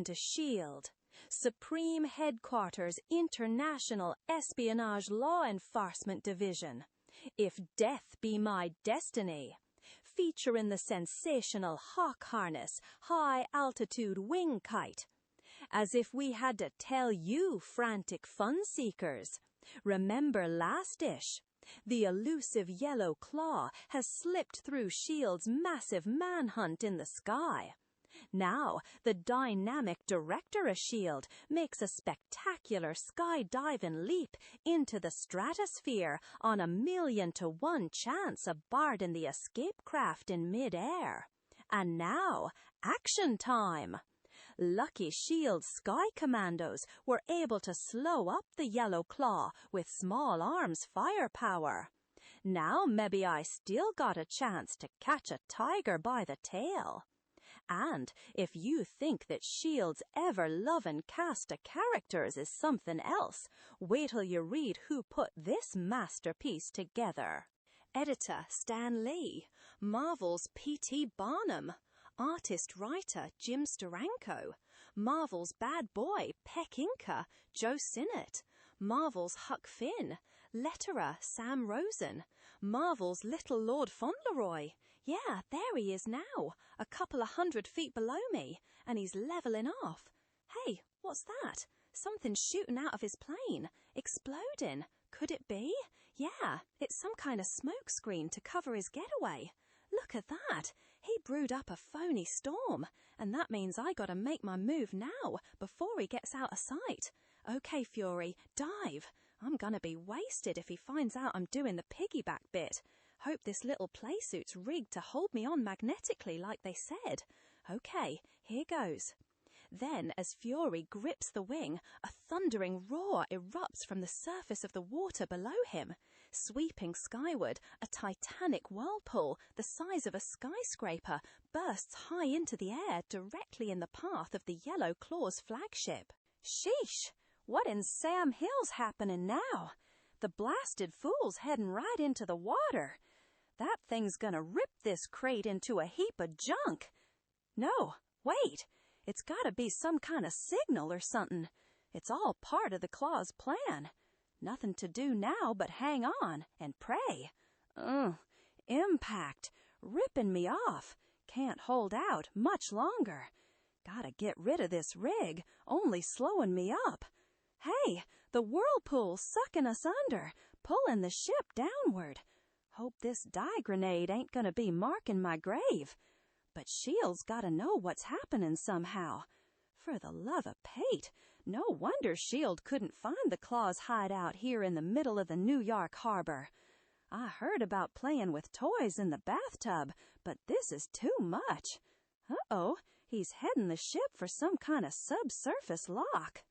to SHIELD, Supreme Headquarters International Espionage Law Enforcement Division, If Death Be My Destiny, featuring the sensational hawk harness, high-altitude wing kite. As if we had to tell you, frantic fun-seekers. Remember last-ish? The elusive yellow claw has slipped through SHIELD's massive manhunt in the sky. Now, the dynamic director of SHIELD makes a spectacular skydiving leap into the stratosphere on a 1,000,000-to-1 chance of boarding the escape craft in mid-air. And now, action time! Lucky SHIELD Sky Commandos were able to slow up the yellow claw with small arms firepower. Now maybe I still got a chance to catch a tiger by the tail. And if you think that SHIELD's ever-loving cast of characters is something else, wait till you read who put this masterpiece together. Editor Stan Lee, Marvel's P.T. Barnum, artist-writer Jim Steranko, Marvel's bad boy Peck Inca, Joe Sinnott, Marvel's Huck Finn, letterer Sam Rosen, Marvel's Little Lord Fauntleroy. Yeah, there he is now, a couple of 100 feet below me, and he's leveling off. Hey, what's that? Something's shooting out of his plane, exploding. Could it be? Yeah, it's some kind of smoke screen to cover his getaway. Look at that! He brewed up a phony storm, and that means I gotta make my move now, before he gets out of sight. Okay, Fury, dive! I'm gonna be wasted if he finds out I'm doing the piggyback bit. Hope this little playsuit's rigged to hold me on magnetically like they said. Okay, here goes. Then, as Fury grips the wing, a thundering roar erupts from the surface of the water below him. Sweeping skyward, a titanic whirlpool, the size of a skyscraper, bursts high into the air directly in the path of the Yellow Claw's flagship. Sheesh! What in Sam Hill's happening now? The blasted fool's heading right into the water. That thing's gonna rip this crate into a heap of junk. No, wait! It's gotta be some kind of signal or something. It's all part of the Claw's plan. Nothing to do now but hang on and pray. Impact. Ripping me off. Can't hold out much longer. Gotta get rid of this rig, only slowing me up. Hey, the whirlpool's sucking us under, pulling the ship downward. Hope this dye grenade ain't gonna be marking my grave. But SHIELD's gotta know what's happening somehow. For the love of Pate, no wonder SHIELD couldn't find the Claw's hideout here in the middle of the New York harbor. I heard about playing with toys in the bathtub, but this is too much. Uh-oh, he's heading the ship for some kind of subsurface lock.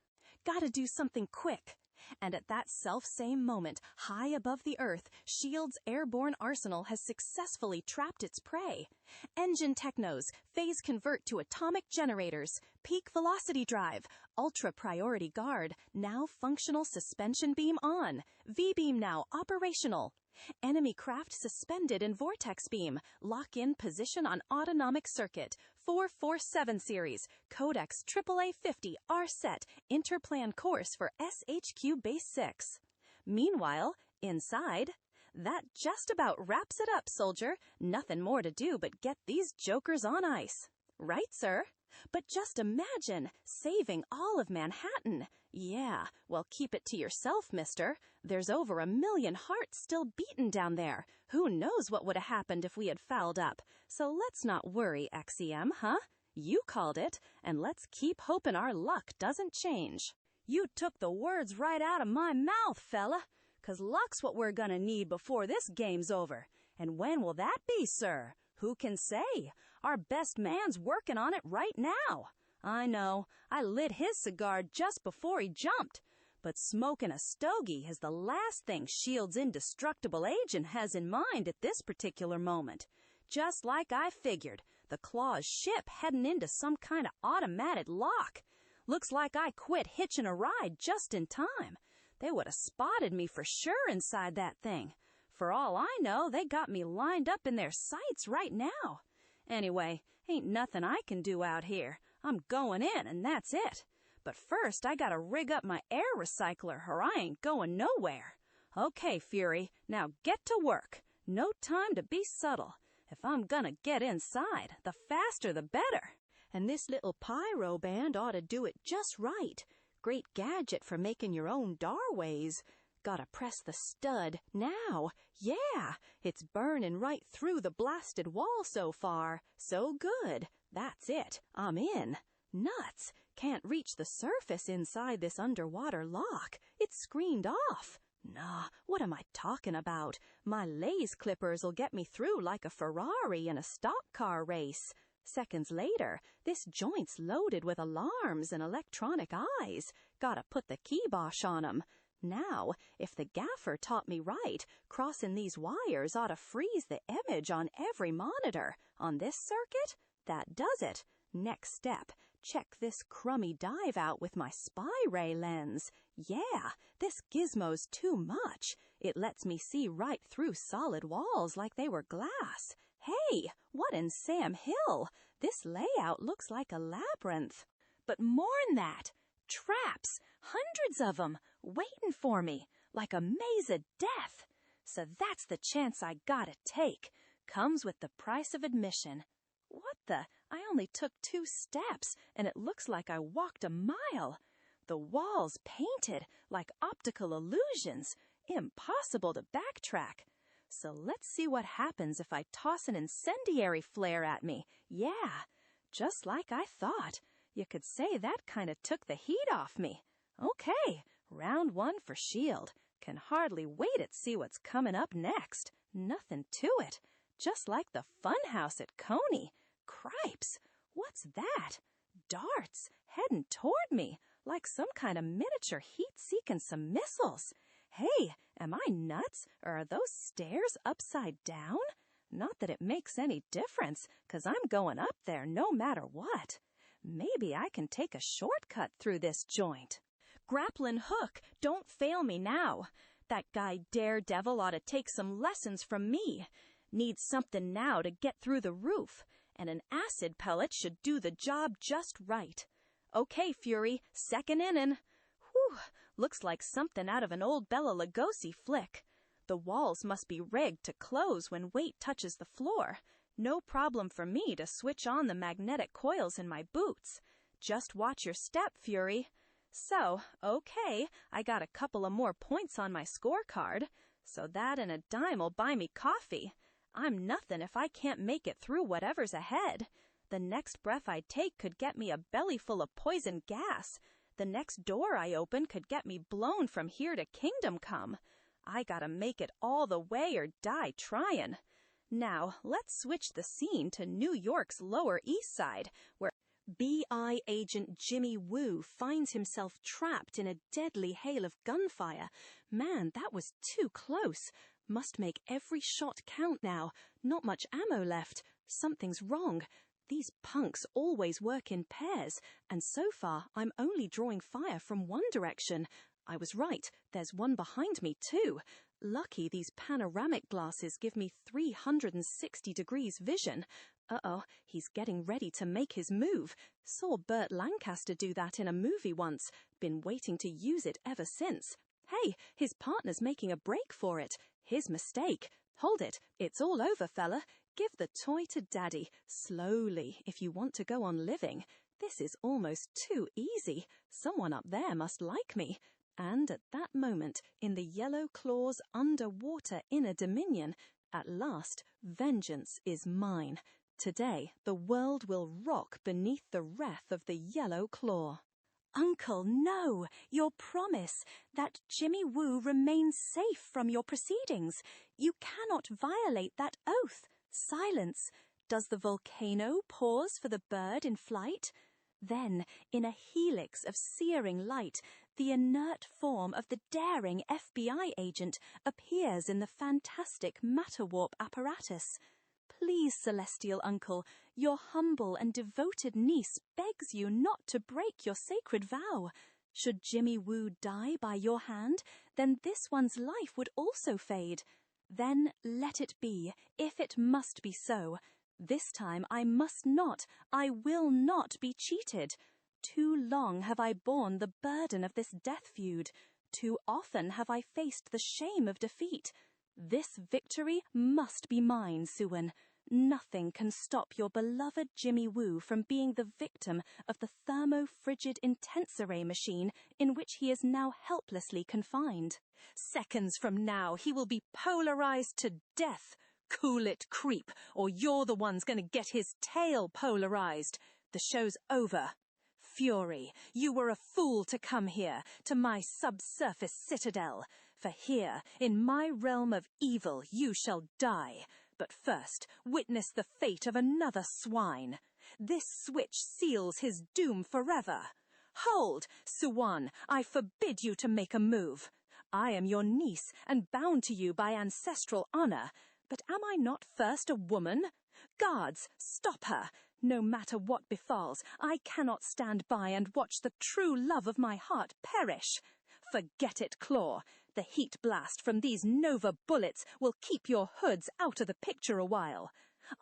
Gotta do something quick. And at that self-same moment, high above the earth, SHIELD's airborne arsenal has successfully trapped its prey. Engine technos, phase convert to atomic generators, peak velocity drive, ultra priority guard, now functional suspension beam on, V-beam now operational. Enemy craft suspended in vortex beam. Lock in position on autonomic circuit. 447 series. Codex AAA 50 R set. Interplan course for SHQ Base 6. Meanwhile, inside, that just about wraps it up, soldier. Nothing more to do but get these jokers on ice. Right, sir? But just imagine saving all of Manhattan. Yeah, well, keep it to yourself, mister. There's over 1 million hearts still beating down there. Who knows what would have happened if we had fouled up? So let's not worry, XEM, huh? You called it, and let's keep hoping our luck doesn't change. You took the words right out of my mouth, fella. 'Cause luck's what we're gonna need before this game's over. And when will that be, sir? Who can say? Our best man's working on it right now. I know, I lit his cigar just before he jumped. But smoking a stogie is the last thing SHIELD's indestructible agent has in mind at this particular moment. Just like I figured, the Claw's ship heading into some kind of automated lock. Looks like I quit hitching a ride just in time. They would have spotted me for sure inside that thing. For all I know, they got me lined up in their sights right now. Anyway, ain't nothing I can do out here. I'm going in, and that's it. But first, I gotta rig up my air recycler, or I ain't going nowhere. Okay, Fury, now get to work. No time to be subtle. If I'm gonna get inside, the faster the better. And this little pyro band ought to do it just right. Great gadget for making your own doorways. Gotta press the stud now. Yeah, it's burning right through the blasted wall so far. So good. That's it. I'm in. Nuts. Can't reach the surface inside this underwater lock. It's screened off. Nah, what am I talking about? My lace clippers'll get me through like a Ferrari in a stock car race. Seconds later, this joint's loaded with alarms and electronic eyes. Gotta put the kibosh on 'em. Now, if the gaffer taught me right, crossing these wires ought to freeze the image on every monitor. On this circuit, that does it. Next step, check this crummy dive out with my spy ray lens. Yeah, this gizmo's too much. It lets me see right through solid walls like they were glass. Hey, what in Sam Hill? This layout looks like a labyrinth. But more'n that, traps, hundreds of 'em, waiting for me, like a maze of death. So that's the chance I gotta take. Comes with the price of admission. What the? I only took 2 steps, and it looks like I walked a mile. The walls painted like optical illusions. Impossible to backtrack. So let's see what happens if I toss an incendiary flare at me. Yeah, just like I thought. You could say that kind of took the heat off me. Okay, round 1 for shield. Can hardly wait to see what's coming up next. Nothing to it. Just like the funhouse at Coney. Cripes, what's that? Darts heading toward me, like some kind of miniature heat-seeking some missiles. Hey, am I nuts, or are those stairs upside down? Not that it makes any difference, 'cause I'm going up there no matter what. Maybe I can take a shortcut through this joint. Grappling hook, don't fail me now. That guy Daredevil ought to take some lessons from me. Needs something now to get through the roof, and an acid pellet should do the job just right. Okay, Fury, second inning. Whew, looks like something out of an old Bela Lugosi flick. The walls must be rigged to close when weight touches the floor. No problem for me to switch on the magnetic coils in my boots. Just watch your step, Fury. So, okay, I got a couple of more points on my scorecard. So that and a dime'll buy me coffee. I'm nothing if I can't make it through whatever's ahead. The next breath I take could get me a belly full of poison gas. The next door I open could get me blown from here to Kingdom Come. I gotta make it all the way or die trying. Now, let's switch the scene to New York's Lower East Side, where BI agent Jimmy Woo finds himself trapped in a deadly hail of gunfire. Man, that was too close. Must make every shot count now. Not much ammo left. Something's wrong. These punks always work in pairs, and so far I'm only drawing fire from one direction. I was right, there's one behind me too. Lucky these panoramic glasses give me 360 degrees vision. Uh-oh, he's getting ready to make his move. Saw Burt Lancaster do that in a movie once. Been waiting to use it ever since. Hey, his partner's making a break for it. His mistake. Hold it, it's all over, fella. Give the toy to Daddy, slowly, if you want to go on living. This is almost too easy. Someone up there must like me. And at that moment, in the Yellow Claw's underwater inner dominion, at last, vengeance is mine. Today, the world will rock beneath the wrath of the Yellow Claw. Uncle, no! Your promise that Jimmy Woo remains safe from your proceedings. You cannot violate that oath. Silence. Does the volcano pause for the bird in flight? Then, in a helix of searing light, the inert form of the daring FBI agent appears in the fantastic matter-warp apparatus. Please, Celestial Uncle, your humble and devoted niece begs you not to break your sacred vow. Should Jimmy Woo die by your hand, then this one's life would also fade. Then let it be, if it must be so. This time I must not, I will not be cheated. Too long have I borne the burden of this death feud. Too often have I faced the shame of defeat. This victory must be mine, Suan. Nothing can stop your beloved Jimmy Woo from being the victim of the thermo-frigid intensoray machine in which he is now helplessly confined. Seconds from now, he will be polarized to death. Cool it, creep, or you're the one's gonna get his tail polarized. The show's over. Fury, you were a fool to come here, to my subsurface citadel. For here, in my realm of evil, you shall die. But first, witness the fate of another swine. This switch seals his doom forever. Hold, Suan, I forbid you to make a move. I am your niece and bound to you by ancestral honor. But am I not first a woman? Guards, stop her. No matter what befalls, I cannot stand by and watch the true love of my heart perish. Forget it, Claw. The heat blast from these Nova bullets will keep your hoods out of the picture a while.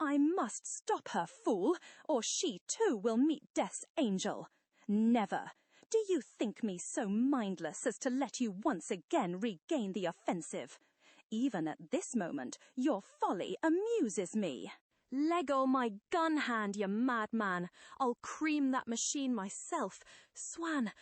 I must stop her, fool, or she too will meet death's angel. Never. Do you think me so mindless as to let you once again regain the offensive? Even at this moment, your folly amuses me. Lego my gun hand, you madman. I'll cream that machine myself. Swan,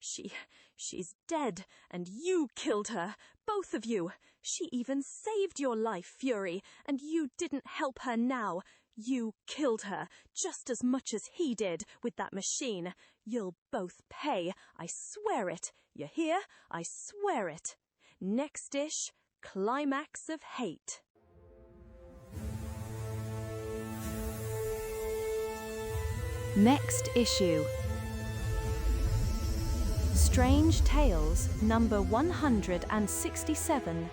she's dead, and you killed her, both of you. She even saved your life, Fury, and you didn't help her now. You killed her, just as much as he did, with that machine. You'll both pay, I swear it. You hear? I swear it. Next dish, Climax of Hate. Next issue. Strange Tales, number 167.